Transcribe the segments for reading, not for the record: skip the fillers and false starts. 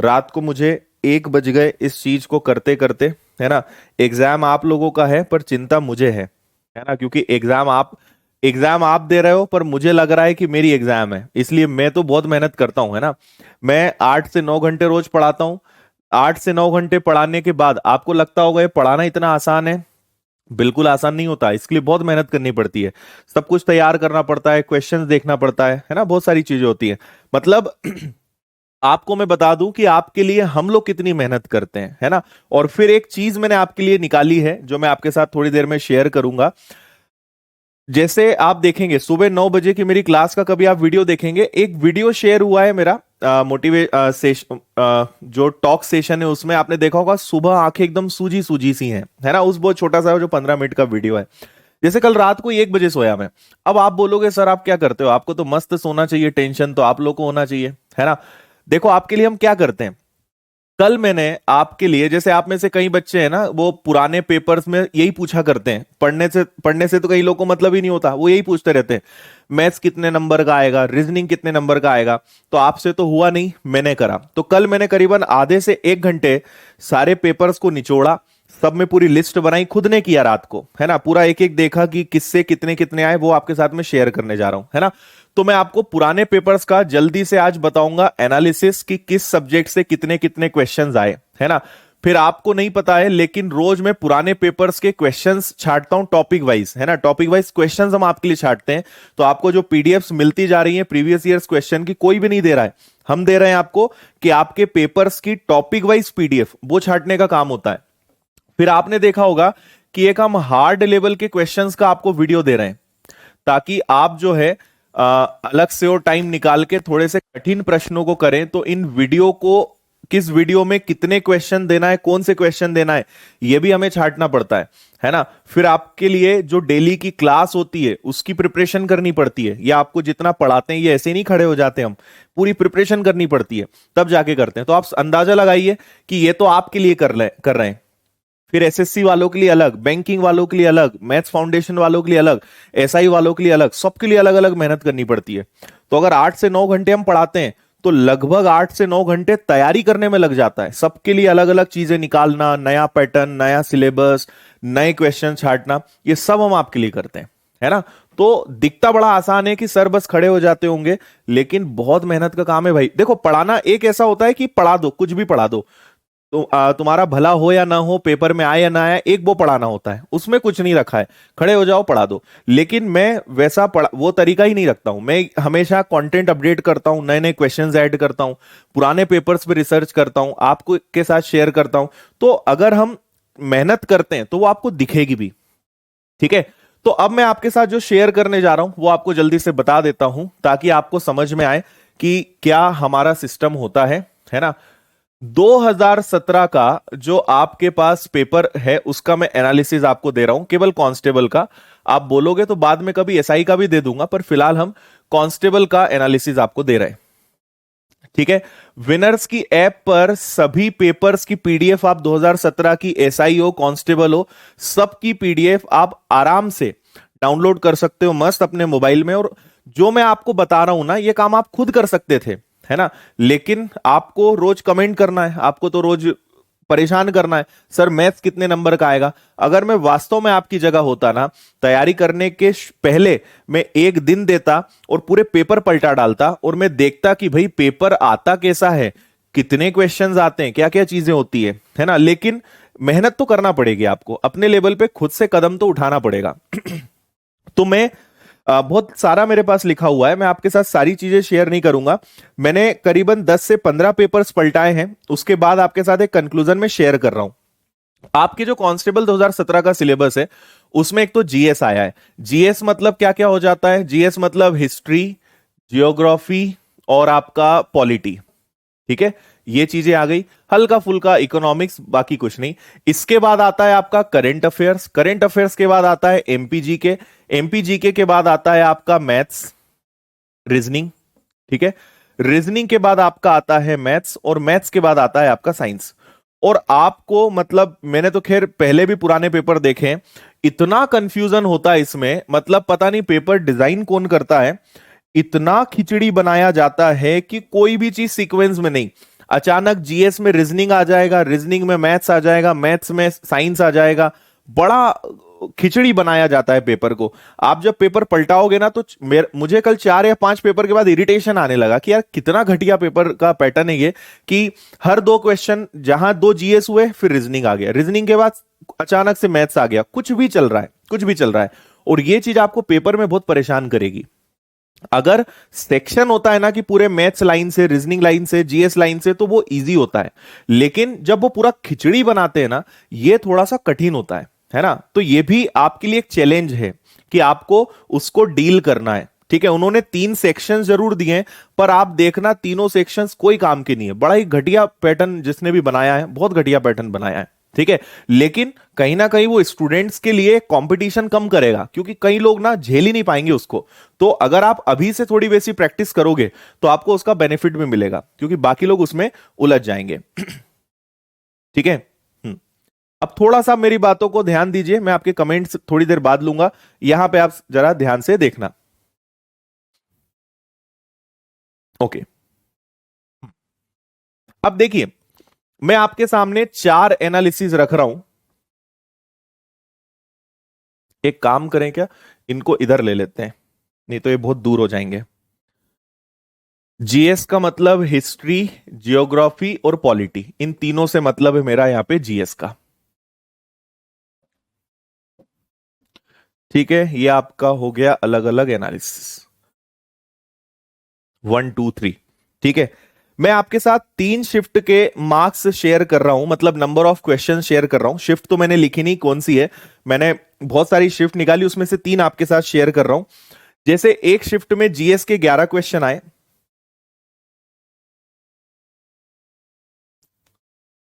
रात को मुझे 1 बज गए इस चीज को करते करते, है ना। एग्जाम आप लोगों का है पर चिंता मुझे है ना, क्योंकि एग्जाम आप दे रहे हो पर मुझे लग रहा है कि मेरी एग्जाम है, इसलिए मैं तो बहुत मेहनत करता हूं, है ना। मैं 8 से 9 घंटे रोज पढ़ाता हूँ। 8 से 9 घंटे पढ़ाने के बाद आपको लगता होगा ये पढ़ाना इतना आसान है। बिल्कुल आसान नहीं होता, इसके लिए बहुत मेहनत करनी पड़ती है। सब कुछ तैयार करना पड़ता है, क्वेश्चंस देखना पड़ता है ना, बहुत सारी चीजें होती है। मतलब आपको मैं बता दूं कि आपके लिए हम लोग कितनी मेहनत करते हैं, है ना। और फिर एक चीज मैंने आपके लिए निकाली है जो मैं आपके साथ थोड़ी देर में शेयर करूंगा। जैसे आप देखेंगे सुबह 9 बजे की मेरी क्लास का कभी आप वीडियो देखेंगे, एक वीडियो शेयर हुआ है मेरा मोटिवेट सेशन, जो टॉक सेशन है उसमें आपने देखा होगा सुबह आंखें एकदम सूजी सूजी सी हैं, है ना। उस बहुत छोटा सा जो 15 मिनट का वीडियो है। जैसे कल रात को 1 बजे सोया मैं। अब आप बोलोगे सर आप क्या करते हो, आपको तो मस्त सोना चाहिए, टेंशन तो आप लोग को होना चाहिए, है ना। देखो आपके लिए हम क्या करते हैं। कल मैंने आपके लिए, जैसे आप में से कई बच्चे हैं ना वो पुराने पेपर्स में यही पूछा करते हैं, पढ़ने से तो कई लोगों को मतलब ही नहीं होता, वो यही पूछते रहते हैं मैथ्स कितने नंबर का आएगा, रीजनिंग कितने नंबर का आएगा। तो आपसे तो हुआ नहीं, मैंने करा। तो कल मैंने करीबन आधे से 1 घंटे सारे पेपर्स को निचोड़ा, सब में पूरी लिस्ट बनाई, खुद ने किया रात को, है ना। पूरा एक एक देखा कि किससे कितने कितने आए, वो आपके साथ में शेयर करने जा रहा हूं, है ना। तो मैं आपको पुराने पेपर्स का जल्दी से आज बताऊंगा एनालिसिस कि किस सब्जेक्ट से कितने कितने क्वेश्चंस आए, है ना। फिर आपको नहीं पता है लेकिन रोज मैं पुराने पेपर्स के क्वेश्चंस छांटता हूं टॉपिक वाइज, है ना। टॉपिक वाइज क्वेश्चंस हम आपके लिए छांटते हैं। तो आपको जो पीडीएफ्स मिलती जा रही हैं प्रीवियस ईयर्स क्वेश्चन की, कोई भी नहीं दे रहा है, हम दे रहे हैं आपको कि आपके पेपर्स की टॉपिक वाइज पीडीएफ वो छांटने का काम होता है। फिर आपने देखा होगा कि एक हम हार्ड लेवल के क्वेश्चंस का आपको वीडियो दे रहे हैं, ताकि आप जो है अलग से और टाइम निकाल के थोड़े से कठिन प्रश्नों को करें। तो इन वीडियो को, किस वीडियो में कितने क्वेश्चन देना है, कौन से क्वेश्चन देना है, यह भी हमें छांटना पड़ता है ना। फिर आपके लिए जो डेली की क्लास होती है उसकी प्रिपरेशन करनी पड़ती है। या आपको जितना पढ़ाते हैं ये ऐसे नहीं खड़े हो जाते, हम पूरी प्रिपरेशन करनी पड़ती है तब जाके करते हैं। तो आप अंदाजा लगाइए कि ये तो आपके लिए कर रहे हैं। फिर एसएससी वालों के लिए अलग, बैंकिंग वालों के लिए अलग, मैथ्स फाउंडेशन वालों के लिए अलग, एसआई वालों के लिए अलग, सबके लिए अलग अलग मेहनत करनी पड़ती है। तो अगर 8 से 9 घंटे हम पढ़ाते हैं तो लगभग 8 से 9 घंटे तैयारी करने में लग जाता है। सबके लिए अलग अलग चीजें निकालना, नया पैटर्न, नया सिलेबस, नए क्वेश्चन छांटना, ये सब हम आपके लिए करते हैं, है ना। तो दिखता बड़ा आसान है कि सर बस खड़े हो जाते होंगे, लेकिन बहुत मेहनत का काम है भाई। देखो पढ़ाना एक ऐसा होता है कि पढ़ा दो, कुछ भी पढ़ा दो, तो तुम्हारा भला हो या ना हो, पेपर में आए या ना आए, एक वो पढ़ाना होता है, उसमें कुछ नहीं रखा है, खड़े हो जाओ पढ़ा दो। लेकिन मैं वैसा वो तरीका ही नहीं रखता हूं। मैं हमेशा कंटेंट अपडेट करता हूं, नए नए क्वेश्चंस ऐड करता हूं, पुराने पेपर्स पे रिसर्च करता हूं, आपको के साथ शेयर करता हूं। तो अगर हम मेहनत करते हैं तो वो आपको दिखेगी भी, ठीक है। तो अब मैं आपके साथ जो शेयर करने जा रहा हूं वो आपको जल्दी से बता देता हूं, ताकि आपको समझ में आए कि क्या हमारा सिस्टम होता है ना। 2017 का जो आपके पास पेपर है उसका मैं एनालिसिस आपको दे रहा हूं, केवल कांस्टेबल का। आप बोलोगे तो बाद में कभी एसआई का भी दे दूंगा, पर फिलहाल हम कांस्टेबल का एनालिसिस आपको दे रहे हैं, ठीक है। विनर्स की ऐप पर सभी पेपर्स की पीडीएफ आप 2017 की एसआई हो, कांस्टेबल हो, सबकी पीडीएफ आप आराम से डाउनलोड कर सकते हो मस्त अपने मोबाइल में। और जो मैं आपको बता रहा हूं ना, ये काम आप खुद कर सकते थे, है ना। लेकिन आपको रोज कमेंट करना है, आपको तो रोज परेशान करना है, सर मैथ्स कितने नंबर का आएगा। अगर मैं वास्तव में आपकी जगह होता ना, तैयारी करने के पहले मैं एक दिन देता और पूरे पेपर पलटा डालता और मैं देखता कि भाई पेपर आता कैसा है, कितने क्वेश्चंस आते हैं, क्या क्या चीजें होती है ना। लेकिन मेहनत तो करना पड़ेगी आपको, अपने लेवल पे खुद से कदम तो उठाना पड़ेगा। तो मैं बहुत सारा मेरे पास लिखा हुआ है, मैं आपके साथ सारी चीजें शेयर नहीं करूंगा। मैंने करीबन 10 से 15 पेपर्स पलटाए हैं, उसके बाद आपके साथ एक कंक्लूजन में शेयर कर रहा हूं। आपके जो कांस्टेबल 2017 का सिलेबस है उसमें एक तो जीएस आया है। जीएस मतलब क्या क्या हो जाता है, जीएस मतलब हिस्ट्री, जियोग्राफी और आपका पॉलिटी, ठीक है, ये चीजें आ गई। हल्का फुल्का इकोनॉमिक्स, बाकी कुछ नहीं। इसके बाद आता है आपका करंट अफेयर्स, करंट अफेयर्स के बाद आता है एमपीजी के, एमपीजीके के बाद आता है आपका मैथ्स, रीजनिंग, ठीक है। रीजनिंग के बाद आपका आता है मैथ्स, और मैथ्स के बाद आता है आपका साइंस। और आपको मतलब मैंने तो खैर पहले भी पुराने पेपर देखे हैं, इतना कंफ्यूजन होता है इसमें, मतलब पता नहीं पेपर डिजाइन कौन करता है, इतना खिचड़ी बनाया जाता है कि कोई भी चीज सीक्वेंस में नहीं। अचानक जीएस में रीजनिंग आ जाएगा, रीजनिंग में मैथ्स आ जाएगा, मैथ्स में साइंस आ जाएगा। बड़ा खिचड़ी बनाया जाता है पेपर को। आप जब पेपर पलटाओगे ना तो मुझे कल 4 या 5 पेपर के बाद इरिटेशन आने लगा कि यार कितना घटिया पेपर का पैटर्न है ये, कि हर 2 क्वेश्चन जहां 2 जीएस हुए फिर रीजनिंग आ गया, रीजनिंग के बाद अचानक से मैथ्स आ गया, कुछ भी चल रहा है, कुछ भी चल रहा है। और ये चीज आपको पेपर में बहुत परेशान करेगी। अगर सेक्शन होता है ना कि पूरे मैथ्स लाइन से, रीजनिंग लाइन से, जीएस लाइन से, तो वो इजी होता है। लेकिन जब वो पूरा खिचड़ी बनाते हैं ना, ये थोड़ा सा कठिन होता है ना। तो ये भी आपके लिए एक चैलेंज है कि आपको उसको डील करना है। ठीक है, उन्होंने 3 सेक्शन जरूर दिए हैं, पर आप देखना तीनों सेक्शंस कोई काम के नहीं है। बड़ा ही घटिया पैटर्न जिसने भी बनाया है, बहुत घटिया पैटर्न बनाया है। ठीक है, लेकिन कहीं ना कहीं वो स्टूडेंट्स के लिए कंपटीशन कम करेगा, क्योंकि कई लोग ना झेल ही नहीं पाएंगे उसको। तो अगर आप अभी से थोड़ी वैसी प्रैक्टिस करोगे तो आपको उसका बेनिफिट भी मिलेगा, क्योंकि बाकी लोग उसमें उलझ जाएंगे। ठीक है। अब थोड़ा सा मेरी बातों को ध्यान दीजिए, मैं आपके कमेंट्स थोड़ी देर बाद लूंगा, यहां पे आप जरा ध्यान से देखना। ओके, अब देखिए, मैं आपके सामने 4 एनालिसिस रख रहा हूं। एक काम करें क्या, इनको इधर ले लेते हैं, नहीं तो ये बहुत दूर हो जाएंगे। जीएस का मतलब हिस्ट्री, जियोग्राफी और पॉलिटी, इन तीनों से मतलब है मेरा यहां पे जीएस का। ठीक है, ये आपका हो गया अलग अलग एनालिसिस 1 2 3। ठीक है, मैं आपके साथ 3 शिफ्ट के मार्क्स शेयर कर रहा हूं, मतलब नंबर ऑफ क्वेश्चन शेयर कर रहा हूं। शिफ्ट तो मैंने लिखी नहीं कौन सी है, मैंने बहुत सारी शिफ्ट निकाली, उसमें से 3 आपके साथ शेयर कर रहा हूं। जैसे एक शिफ्ट में जीएस के 11 क्वेश्चन आए।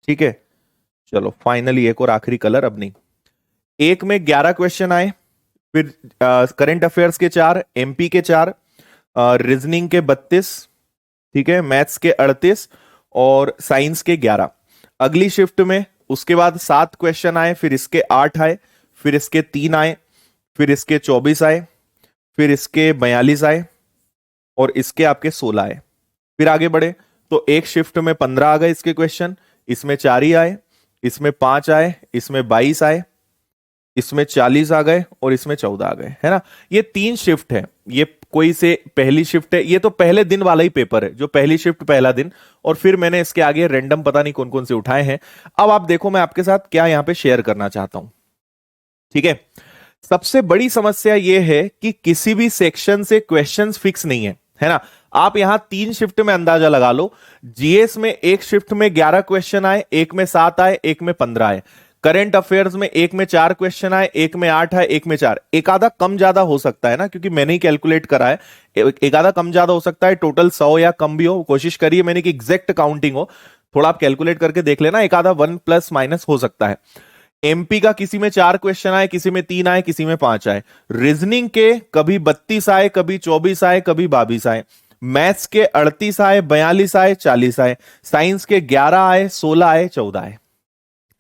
ठीक है, चलो फाइनली एक और आखिरी कलर, अब नहीं। एक में 11 क्वेश्चन आए, फिर करंट अफेयर्स के 4, एमपी के 4, रीजनिंग के 32, ठीक है, मैथ्स के 38 और साइंस के 11। अगली शिफ्ट में उसके बाद 7 क्वेश्चन आए, फिर इसके 8 आए, फिर इसके 3 आए, फिर इसके 24 आए, फिर इसके 42 आए और इसके आपके 16 आए। फिर आगे बढ़े तो एक शिफ्ट में 15 आ गए इसके क्वेश्चन, इसमें 4 ही आए, इसमें 5 आए, इसमें 22 आए, इसमें 40 आ गए और इसमें 14 आ गए, है ना। ये 3 शिफ्ट है, ये कोई से पहली शिफ्ट है, ये तो पहले दिन वाला ही पेपर है, जो पहली शिफ्ट पहला दिन, और फिर मैंने इसके आगे रैंडम पता नहीं कौन कौन से उठाए हैं। अब आप देखो मैं आपके साथ क्या यहां पे शेयर करना चाहता हूं। ठीक है, सबसे बड़ी समस्या यह है कि किसी भी सेक्शन से क्वेश्चंस फिक्स नहीं है ना। आप यहां 3 शिफ्ट में अंदाजा लगा लो, जीएस में एक शिफ्ट में 11 क्वेश्चन आए, एक में 7 आए, एक में 15 आए। करंट अफेयर्स में एक में 4 क्वेश्चन आए, एक में 8 आए, एक में 4। एक आधा कम ज्यादा हो सकता है ना, क्योंकि मैंने ही कैलकुलेट करा है, एक आधा कम ज्यादा हो सकता है, टोटल 100 या कम भी हो। कोशिश करिए मैंने कि एग्जैक्ट काउंटिंग हो, थोड़ा आप कैलकुलेट करके देख लेना, एक आधा 1 प्लस माइनस हो सकता है। एमपी का किसी में 4 क्वेश्चन आए, किसी में 3 आए, किसी में 5 आए। रीजनिंग के कभी 32 आए, कभी 24 आए, कभी 22 आए। मैथ्स के 38 आए, 42 आए, 40 आए। साइंस के 11 आए, 16 आए, 14 आए।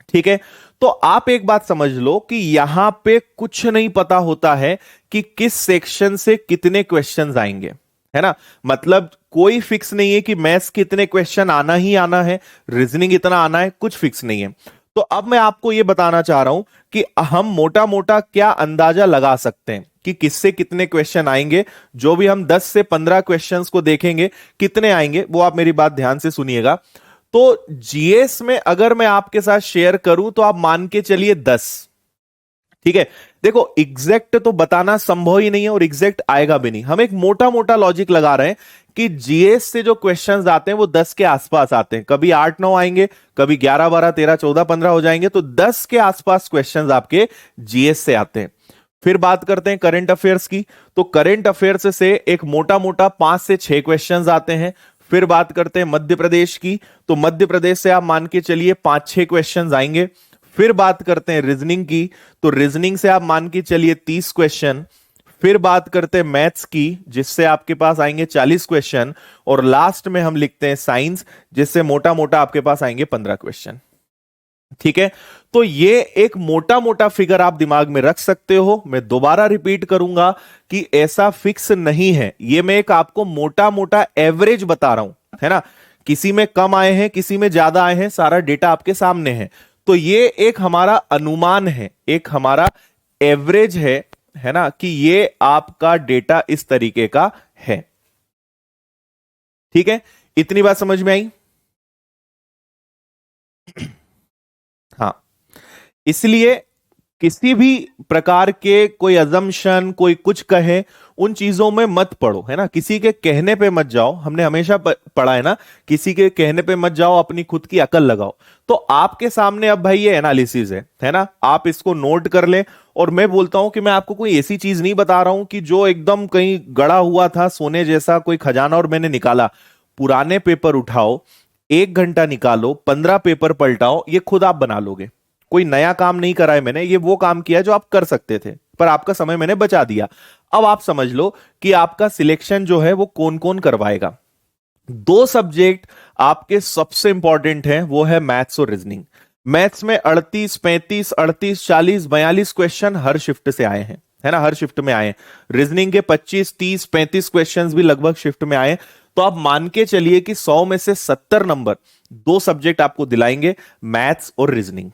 ठीक है, तो आप एक बात समझ लो कि यहां पे कुछ नहीं पता होता है कि किस सेक्शन से कितने क्वेश्चंस आएंगे, है ना। मतलब कोई फिक्स नहीं है कि मैथ्स के इतने क्वेश्चन आना ही आना है, रीजनिंग इतना आना है, कुछ फिक्स नहीं है। तो अब मैं आपको यह बताना चाह रहा हूं कि हम मोटा मोटा क्या अंदाजा लगा सकते हैं कि किससे कितने क्वेश्चन आएंगे। जो भी हम 10 से 15 क्वेश्चंस को देखेंगे कितने आएंगे, वो आप मेरी बात ध्यान से सुनिएगा। तो जीएस में अगर मैं आपके साथ शेयर करूं तो आप मान के चलिए 10। ठीक है, देखो एग्जैक्ट तो बताना संभव ही नहीं है और एग्जैक्ट आएगा भी नहीं। हम एक मोटा मोटा लॉजिक लगा रहे हैं कि जीएस से जो क्वेश्चंस आते हैं वो 10 के आसपास आते हैं, कभी 8 9 आएंगे, कभी 11 12 13 14 15 हो जाएंगे। तो 10 के आसपास क्वेश्चंस आपके जीएस से आते हैं। फिर बात करते हैं करंट अफेयर्स की, तो करंट अफेयर्स से एक मोटा मोटा 5 से 6 क्वेश्चंस आते हैं। फिर बात करते हैं मध्य प्रदेश की, तो मध्य प्रदेश से आप मान के चलिए 5-6 क्वेश्चंस आएंगे। फिर बात करते हैं रीजनिंग की, तो रीजनिंग से आप मान के चलिए 30 क्वेश्चन। फिर बात करते हैं मैथ्स की, जिससे आपके पास आएंगे 40 क्वेश्चन। और लास्ट में हम लिखते हैं साइंस, जिससे मोटा मोटा आपके पास आएंगे 15 क्वेश्चन। ठीक है, तो ये एक मोटा मोटा फिगर आप दिमाग में रख सकते हो। मैं दोबारा रिपीट करूंगा कि ऐसा फिक्स नहीं है, ये मैं एक आपको मोटा मोटा एवरेज बता रहा हूं, है ना, किसी में कम आए हैं, किसी में ज्यादा आए हैं, सारा डेटा आपके सामने है। तो ये एक हमारा अनुमान है, एक हमारा एवरेज है ना, कि ये आपका डेटा इस तरीके का है। ठीक है, इतनी बात समझ में आई? हाँ, इसलिए किसी भी प्रकार के कोई अजम्पशन, कोई कुछ कहे, उन चीजों में मत पड़ो, है ना। किसी के कहने पे मत जाओ, हमने हमेशा पढ़ा है ना, किसी के कहने पे मत जाओ, अपनी खुद की अकल लगाओ। तो आपके सामने अब भाई ये एनालिसिस है ना, आप इसको नोट कर ले। और मैं बोलता हूं कि मैं आपको कोई ऐसी चीज नहीं बता रहा हूं कि जो एकदम कहीं गड़ा हुआ था सोने जैसा कोई खजाना और मैंने निकाला। पुराने पेपर उठाओ, 1 घंटा निकालो, 15 पेपर पलटाओ, ये खुद आप बना लोगे। कोई नया काम नहीं करा है मैंने, ये वो काम किया जो आप कर सकते थे, पर आपका समय मैंने बचा दिया। अब आप समझ लो कि आपका सिलेक्शन जो है वो कौन कौन करवाएगा। 2 सब्जेक्ट आपके सबसे इंपॉर्टेंट हैं, वो है मैथ्स और रीजनिंग। मैथ्स में 38, 35, 38, 40, 42 क्वेश्चन हर शिफ्ट से आए हैं, है ना, हर शिफ्ट में आए हैं। रीजनिंग के 25, 30, 35 क्वेश्चंस भी लगभग शिफ्ट में आए। तो आप मान के चलिए कि 100 में से 70 नंबर 2 सब्जेक्ट आपको दिलाएंगे, मैथ्स और रीजनिंग।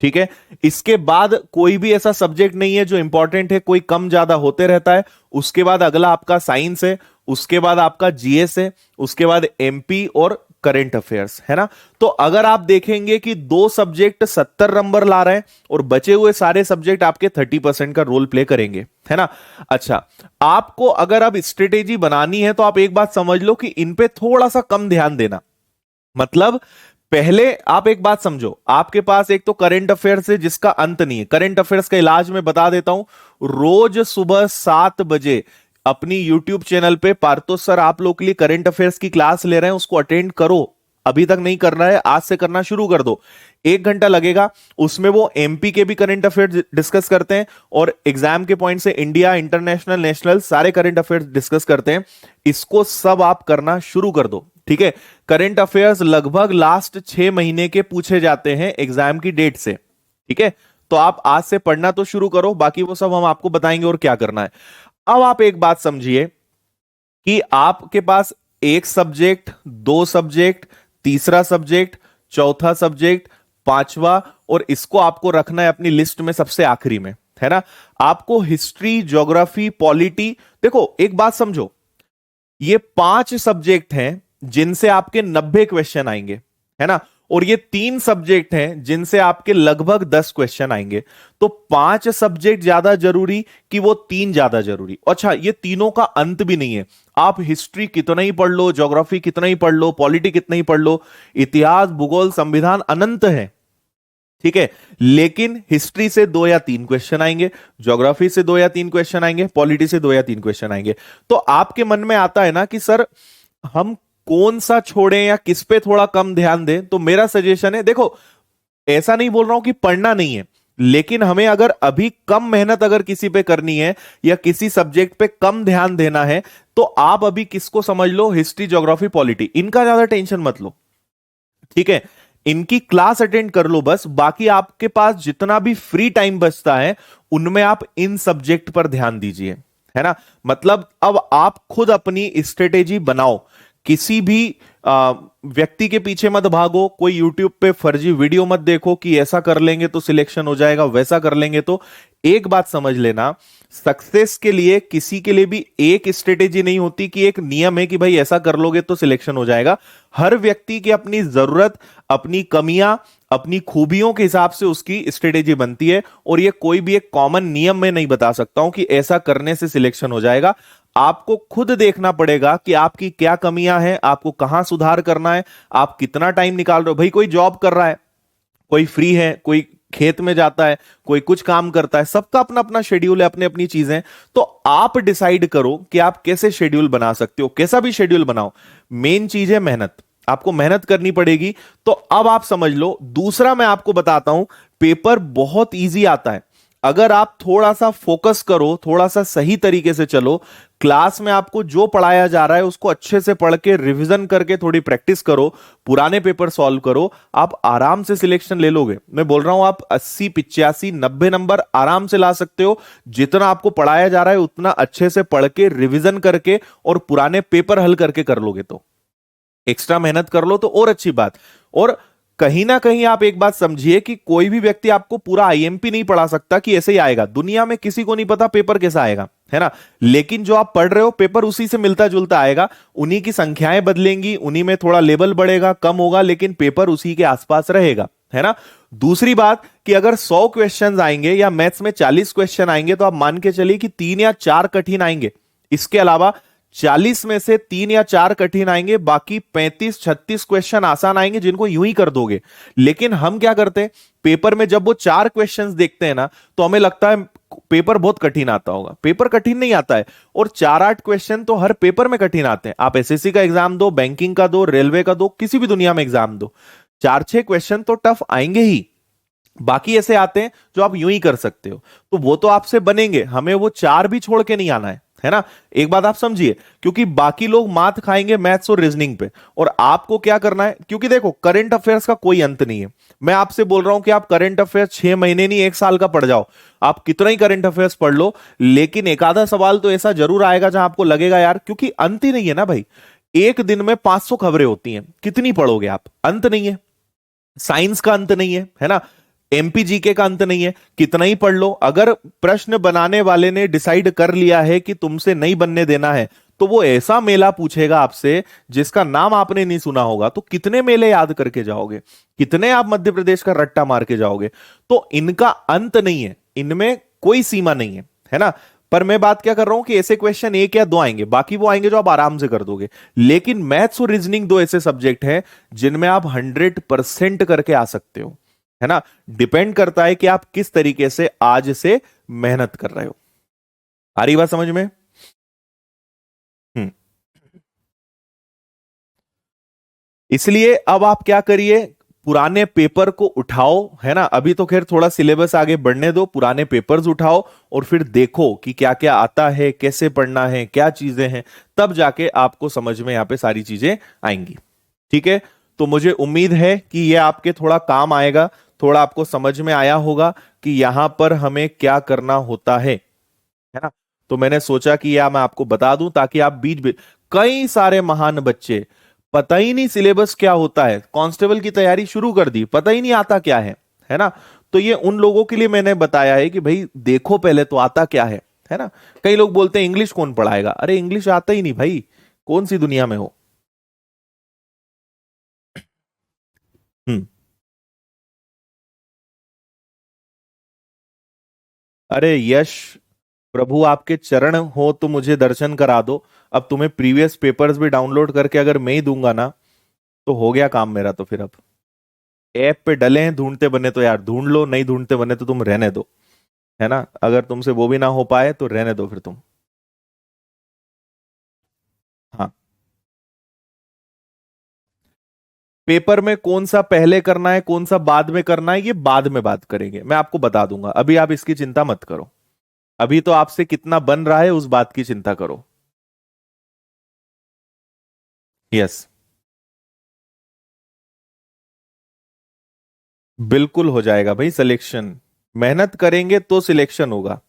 ठीक है, इसके बाद कोई भी ऐसा सब्जेक्ट नहीं है जो इंपॉर्टेंट है, कोई कम ज्यादा होते रहता है। उसके बाद अगला आपका साइंस है, उसके बाद आपका जीएस है, उसके बाद एमपी और करंट अफेयर्स, है ना। तो अगर आप देखेंगे कि 2 सब्जेक्ट 70 नंबर ला रहे हैं और बचे हुए सारे सब्जेक्ट आपके 30% का रोल प्ले करेंगे, है ना। अच्छा, आपको अगर अब स्ट्रेटेजी बनानी है तो आप एक बात समझ लो कि इन पे थोड़ा सा कम ध्यान देना। मतलब पहले आप एक बात समझो, आपके पास एक तो करंट अफेयर्स है जिसका अंत नहीं है। करंट अफेयर्स का इलाज मैं बता देता हूं। रोज सुबह 7 बजे अपनी यूट्यूब चैनल पे पार्थो सर आप लोग के लिए करंट अफेयर्स की क्लास ले रहे हैं, उसको अटेंड करो। अभी तक नहीं करना है, आज से करना शुरू कर दो। 1 घंटा लगेगा, उसमें वो एमपी के भी करंट अफेयर्स डिस्कस करते हैं और एग्जाम के पॉइंट से इंडिया, इंटरनेशनल, नेशनल सारे करंट अफेयर्स डिस्कस करते हैं। इसको सब आप करना शुरू कर दो। ठीक है, करंट अफेयर्स लगभग लास्ट 6 महीने के पूछे जाते हैं एग्जाम की डेट से। ठीक है, तो आप आज से पढ़ना तो शुरू करो, बाकी वो सब हम आपको बताएंगे और क्या करना है। अब आप एक बात समझिए कि आपके पास 1 सब्जेक्ट, 2 सब्जेक्ट, तीसरा सब्जेक्ट, चौथा सब्जेक्ट, पांचवा, और इसको आपको रखना है अपनी लिस्ट में सबसे आखिरी में, है ना। आपको हिस्ट्री, ज्योग्राफी, पॉलिटी, देखो एक बात समझो, ये 5 सब्जेक्ट हैं जिनसे आपके 90 क्वेश्चन आएंगे, है ना। और ये 3 सब्जेक्ट हैं जिनसे आपके लगभग 10 क्वेश्चन आएंगे। तो 5 सब्जेक्ट ज्यादा जरूरी कि वो 3 ज्यादा जरूरी? अच्छा, ये तीनों का अंत भी नहीं है। आप हिस्ट्री कितना ही पढ़ लो, ज्योग्राफी कितना ही पढ़ लो, पॉलिटी कितना ही पढ़ लो, इतिहास, भूगोल, संविधान अनंत है। ठीक है, लेकिन हिस्ट्री से 2 या 3 क्वेश्चन आएंगे, ज्योग्राफी से 2 या 3 क्वेश्चन आएंगे, पॉलिटी से 2 या 3 क्वेश्चन आएंगे। तो आपके मन में आता है ना कि सर हम कौन सा छोड़ें या किस पे थोड़ा कम ध्यान दें। तो मेरा सजेशन है, देखो ऐसा नहीं बोल रहा हूं कि पढ़ना नहीं है, लेकिन हमें अगर अभी कम मेहनत अगर किसी पे करनी है या किसी सब्जेक्ट पे कम ध्यान देना है, तो आप अभी किसको समझ लो, हिस्ट्री, ज्योग्राफी, पॉलिटी, इनका ज्यादा टेंशन मत लो। ठीक है, इनकी क्लास अटेंड कर लो बस, बाकी आपके पास जितना भी फ्री टाइम बचता है उनमें आप इन सब्जेक्ट पर ध्यान दीजिए, है ना। मतलब अब आप खुद अपनी स्ट्रेटेजी बनाओ, किसी भी व्यक्ति के पीछे मत भागो, कोई यूट्यूब पे फर्जी वीडियो मत देखो कि ऐसा कर लेंगे तो सिलेक्शन हो जाएगा, वैसा कर लेंगे तो। एक बात समझ लेना, सक्सेस के लिए किसी के लिए भी एक स्ट्रेटेजी नहीं होती कि एक नियम है कि भाई ऐसा कर लोगे तो सिलेक्शन हो जाएगा। हर व्यक्ति की अपनी जरूरत, अपनी कमियां, अपनी खूबियों के हिसाब से उसकी स्ट्रेटेजी बनती है, और ये कोई भी एक कॉमन नियम में नहीं बता सकता हूं कि ऐसा करने से सिलेक्शन हो जाएगा। आपको खुद देखना पड़ेगा कि आपकी क्या कमियां हैं, आपको कहां सुधार करना है, आप कितना टाइम निकाल रहे हो। भाई कोई जॉब कर रहा है, कोई फ्री है, कोई खेत में जाता है, कोई कुछ काम करता है, सबका अपना अपना शेड्यूल है, अपनी अपनी चीजें। तो आप डिसाइड करो कि आप कैसे शेड्यूल बना सकते हो, कैसा भी शेड्यूल बनाओ। मेन चीज है मेहनत, आपको मेहनत करनी पड़ेगी। तो अब आप समझ लो, दूसरा मैं आपको बताता हूं, पेपर बहुत इजी आता है अगर आप थोड़ा सा फोकस करो, थोड़ा सा सही तरीके से चलो। क्लास में आपको जो पढ़ाया जा रहा है उसको अच्छे से पढ़ के रिवीजन करके थोड़ी प्रैक्टिस करो, पुराने पेपर सॉल्व करो, आप आराम से सिलेक्शन ले लोगे। मैं बोल रहा हूं आप 80, 85, 90 नंबर आराम से ला सकते हो। जितना आपको पढ़ाया जा रहा है उतना अच्छे से पढ़ के, रिवीजन करके और पुराने पेपर हल करके कर लोगे तो। एक्स्ट्रा मेहनत कर लो तो और अच्छी बात। और कहीं ना कहीं आप एक बात समझिए कि कोई भी व्यक्ति आपको पूरा आईएमपी नहीं पढ़ा सकता कि ऐसे ही आएगा। दुनिया में किसी को नहीं पता पेपर कैसा आएगा, है ना। लेकिन जो आप पढ़ रहे हो पेपर उसी से मिलता जुलता आएगा। उन्हीं की संख्याएं बदलेंगी, उन्हीं में थोड़ा लेवल बढ़ेगा कम होगा, लेकिन पेपर उसी के आसपास रहेगा, है ना। दूसरी बात कि अगर 100 क्वेश्चन आएंगे या मैथ्स में 40 क्वेश्चन आएंगे तो आप मान के चलिए कि 3 या 4 कठिन आएंगे। इसके अलावा 40 में से 3 या 4 कठिन आएंगे, बाकी 35-36 क्वेश्चन आसान आएंगे जिनको यूं ही कर दोगे। लेकिन हम क्या करते हैं, पेपर में जब वो 4 क्वेश्चंस देखते हैं ना तो हमें लगता है पेपर बहुत कठिन आता होगा। पेपर कठिन नहीं आता है। और 4-8 क्वेश्चन तो हर पेपर में कठिन आते हैं। आप एसएससी का एग्जाम दो, बैंकिंग का दो, रेलवे का दो, किसी भी दुनिया में एग्जाम दो, 4-6 क्वेश्चन तो टफ आएंगे ही। बाकी ऐसे आते हैं जो आप यूं ही कर सकते हो, तो वो तो आपसे बनेंगे। हमें वो 4 भी छोड़ के नहीं आना है ना। एक बात आप समझिए, क्योंकि बाकी लोग मात खाएंगे मैथ्स और रीजनिंग पे, और आपको क्या करना है, क्योंकि देखो करंट अफेयर्स का कोई अंत नहीं है। मैं आपसे बोल रहा हूं कि आप करंट अफेयर्स 6 महीने नहीं 1 साल का पढ़ जाओ, आप कितना ही करंट अफेयर्स पढ़ लो, लेकिन एक आधा सवाल तो ऐसा जरूर आएगा जहां आपको लगेगा यार, क्योंकि अंत ही नहीं है ना भाई। एक दिन में 500 खबरें होती हैं, कितनी पढ़ोगे आप, अंत नहीं है। साइंस का अंत नहीं है ना। एमपीजीके का अंत नहीं है, कितना ही पढ़ लो। अगर प्रश्न बनाने वाले ने डिसाइड कर लिया है कि तुमसे नहीं बनने देना है, तो वो ऐसा मेला पूछेगा आपसे जिसका नाम आपने नहीं सुना होगा, तो कितने मेले याद करके जाओगे, कितने आप मध्य प्रदेश का रट्टा मार के जाओगे। तो इनका अंत नहीं है, इनमें कोई सीमा नहीं है ना। पर मैं बात क्या कर रहा हूं कि ऐसे क्वेश्चन 1 या 2 आएंगे, बाकी वो आएंगे जो आप आराम से कर दोगे। लेकिन मैथ्स और रीजनिंग दो ऐसे सब्जेक्ट हैं जिनमें आप 100% करके आ सकते हो, है ना। डिपेंड करता है कि आप किस तरीके से आज से मेहनत कर रहे हो। आ रही बात समझ में? हम्म। इसलिए अब आप क्या करिए, पुराने पेपर को उठाओ, है ना। अभी तो खैर थोड़ा सिलेबस आगे बढ़ने दो, पुराने पेपर्स उठाओ और फिर देखो कि क्या क्या आता है, कैसे पढ़ना है, क्या चीजें हैं। तब जाके आपको समझ में यहां पे सारी चीजें आएंगी। ठीक है। तो मुझे उम्मीद है कि ये आपके थोड़ा काम आएगा, थोड़ा आपको समझ में आया होगा कि यहां पर हमें क्या करना होता है ना। तो मैंने सोचा कि यह मैं आपको बता दूं ताकि आप बीच बीच, कई सारे महान बच्चे पता ही नहीं सिलेबस क्या होता है, कांस्टेबल की तैयारी शुरू कर दी, पता ही नहीं आता क्या है ना। तो ये उन लोगों के लिए मैंने बताया है कि भाई देखो पहले तो आता क्या है ना। कई लोग बोलते हैं इंग्लिश कौन पढ़ाएगा, अरे इंग्लिश आता ही नहीं भाई, कौन सी दुनिया में हो। हम्म। अरे यश, प्रभु आपके चरण हो तो मुझे दर्शन करा दो। अब तुम्हें प्रीवियस पेपर्स भी डाउनलोड करके अगर मैं ही दूंगा ना, तो हो गया काम मेरा। तो फिर अब ऐप पे डले हैं, ढूंढते बने तो यार ढूंढ लो, नहीं ढूंढते बने तो तुम रहने दो, है ना। अगर तुमसे वो भी ना हो पाए तो रहने दो फिर तुम। हाँ। पेपर में कौन सा पहले करना है कौन सा बाद में करना है, ये बाद में बात करेंगे, मैं आपको बता दूंगा। अभी आप इसकी चिंता मत करो। अभी तो आपसे कितना बन रहा है उस बात की चिंता करो। यस। बिल्कुल हो जाएगा भाई सिलेक्शन। मेहनत करेंगे तो सिलेक्शन होगा।